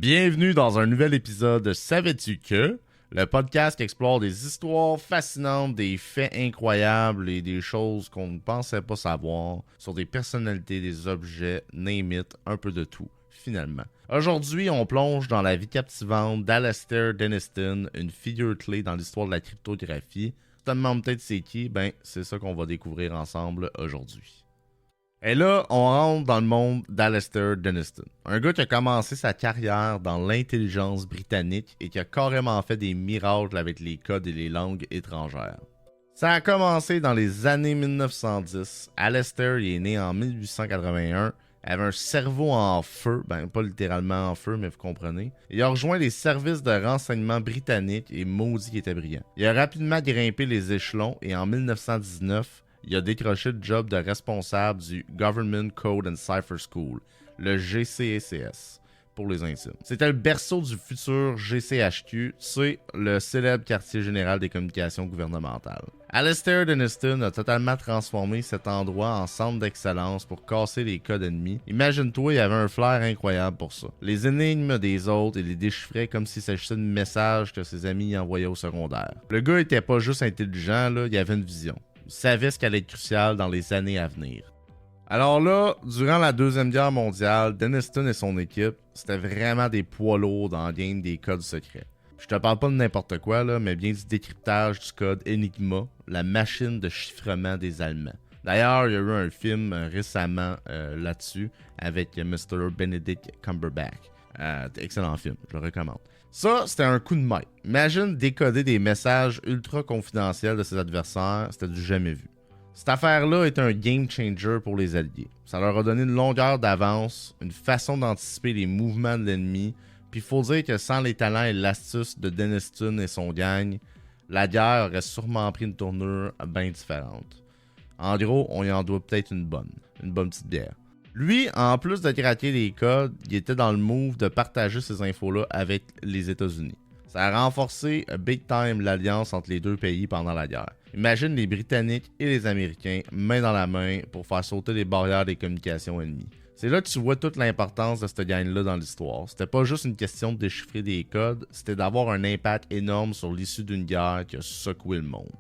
Bienvenue dans un nouvel épisode de Savais-tu que? Le podcast qui explore des histoires fascinantes, des faits incroyables et des choses qu'on ne pensait pas savoir sur des personnalités, des objets, name it, un peu de tout, finalement. Aujourd'hui, on plonge dans la vie captivante d'Alastair Denniston, une figure clé dans l'histoire de la cryptographie. Tu te demandes peut-être c'est qui? Ben, c'est ça qu'on va découvrir ensemble aujourd'hui. Et là, on rentre dans le monde d'Alastair Denniston. Un gars qui a commencé sa carrière dans l'intelligence britannique et qui a carrément fait des miracles avec les codes et les langues étrangères. Ça a commencé dans les années 1910. Alastair est né en 1881. Il avait un cerveau en feu, ben pas littéralement en feu, mais vous comprenez. Il a rejoint les services de renseignement britanniques et maudit qu'il était brillant. Il a rapidement grimpé les échelons et en 1919, il a décroché le job de responsable du Government Code and Cipher School, le GCCS, pour les intimes. C'était le berceau du futur GCHQ, c'est le célèbre quartier général des communications gouvernementales. Alastair Denniston a totalement transformé cet endroit en centre d'excellence pour casser les codes ennemis. Imagine-toi, il y avait un flair incroyable pour ça. Les énigmes des autres, il les déchiffrait comme s'il s'agissait de messages que ses amis y envoyaient au secondaire. Le gars était pas juste intelligent, là, il avait une vision. Il savait ce qui allait être crucial dans les années à venir. Alors là, durant la Deuxième Guerre mondiale, Denniston et son équipe, c'était vraiment des poids lourds dans le game des codes secrets. Je te parle pas de n'importe quoi, là, mais bien du décryptage du code Enigma, la machine de chiffrement des Allemands. D'ailleurs, il y a eu un film récemment là-dessus avec Mr. Benedict Cumberbatch. Excellent film, je le recommande. Ça, c'était un coup de maître. Imagine décoder des messages ultra confidentiels de ses adversaires, c'était du jamais vu. Cette affaire-là est un game changer pour les Alliés. Ça leur a donné une longueur d'avance, une façon d'anticiper les mouvements de l'ennemi, puis il faut dire que sans les talents et l'astuce de Denniston et son gang, la guerre aurait sûrement pris une tournure bien différente. En gros, on y en doit peut-être une bonne petite bière. Lui, en plus de craquer les codes, il était dans le move de partager ces infos-là avec les États-Unis. Ça a renforcé big time l'alliance entre les deux pays pendant la guerre. Imagine les Britanniques et les Américains main dans la main pour faire sauter les barrières des communications ennemies. C'est là que tu vois toute l'importance de cette gang-là dans l'histoire. C'était pas juste une question de déchiffrer des codes, c'était d'avoir un impact énorme sur l'issue d'une guerre qui a secoué le monde.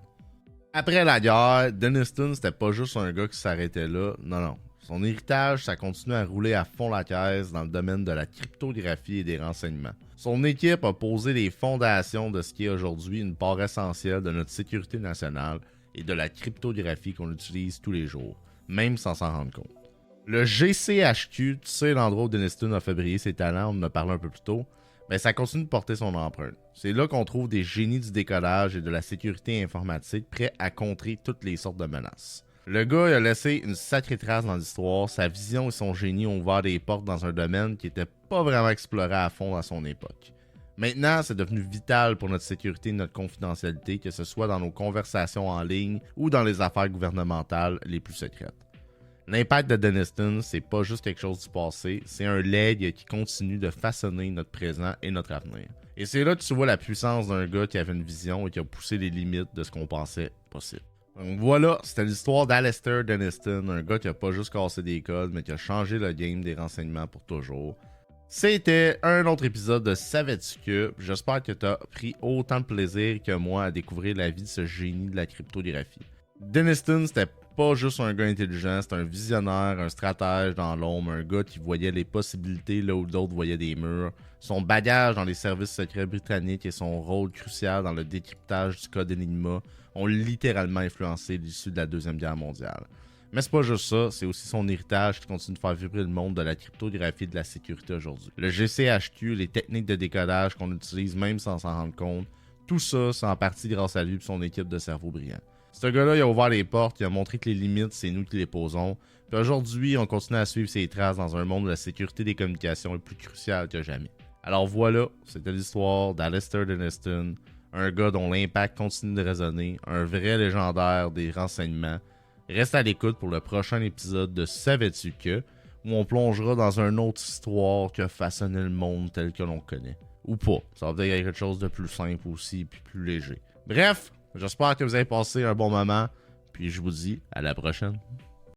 Après la guerre, Denniston, c'était pas juste un gars qui s'arrêtait là, non. Son héritage, ça continue à rouler à fond la caisse dans le domaine de la cryptographie et des renseignements. Son équipe a posé les fondations de ce qui est aujourd'hui une part essentielle de notre sécurité nationale et de la cryptographie qu'on utilise tous les jours, même sans s'en rendre compte. Le GCHQ, tu sais l'endroit où Denniston a fait briller ses talents, on en a parlé un peu plus tôt, mais ça continue de porter son empreinte. C'est là qu'on trouve des génies du décodage et de la sécurité informatique prêts à contrer toutes les sortes de menaces. Le gars il a laissé une sacrée trace dans l'histoire, sa vision et son génie ont ouvert des portes dans un domaine qui n'était pas vraiment exploré à fond à son époque. Maintenant, c'est devenu vital pour notre sécurité et notre confidentialité, que ce soit dans nos conversations en ligne ou dans les affaires gouvernementales les plus secrètes. L'impact de Denniston, c'est pas juste quelque chose du passé, c'est un legs qui continue de façonner notre présent et notre avenir. Et c'est là que tu vois la puissance d'un gars qui avait une vision et qui a poussé les limites de ce qu'on pensait possible. Donc voilà, c'était l'histoire d'Alastair Denniston, un gars qui a pas juste cassé des codes, mais qui a changé le game des renseignements pour toujours. C'était un autre épisode de Savais-tu que? J'espère que tu as pris autant de plaisir que moi à découvrir la vie de ce génie de la cryptographie. Denniston, c'était pas juste un gars intelligent, c'était un visionnaire, un stratège dans l'ombre, un gars qui voyait les possibilités là où d'autres voyaient des murs. Son bagage dans les services secrets britanniques et son rôle crucial dans le décryptage du code Enigma ont littéralement influencé l'issue de la Deuxième Guerre mondiale. Mais c'est pas juste ça, c'est aussi son héritage qui continue de faire vibrer le monde de la cryptographie et de la sécurité aujourd'hui. Le GCHQ, les techniques de décodage qu'on utilise même sans s'en rendre compte, tout ça, c'est en partie grâce à lui et son équipe de cerveaux brillants. Ce gars-là, il a ouvert les portes, il a montré que les limites, c'est nous qui les posons. Puis aujourd'hui, on continue à suivre ses traces dans un monde où la sécurité des communications est plus cruciale que jamais. Alors voilà, c'était l'histoire d'Alastair Denniston, un gars dont l'impact continue de résonner, un vrai légendaire des renseignements. Reste à l'écoute pour le prochain épisode de Savais-tu que, où on plongera dans une autre histoire qui a façonné le monde tel que l'on connaît. Ou pas, ça va peut-être être quelque chose de plus simple aussi, puis plus léger. Bref, j'espère que vous avez passé un bon moment, puis je vous dis à la prochaine.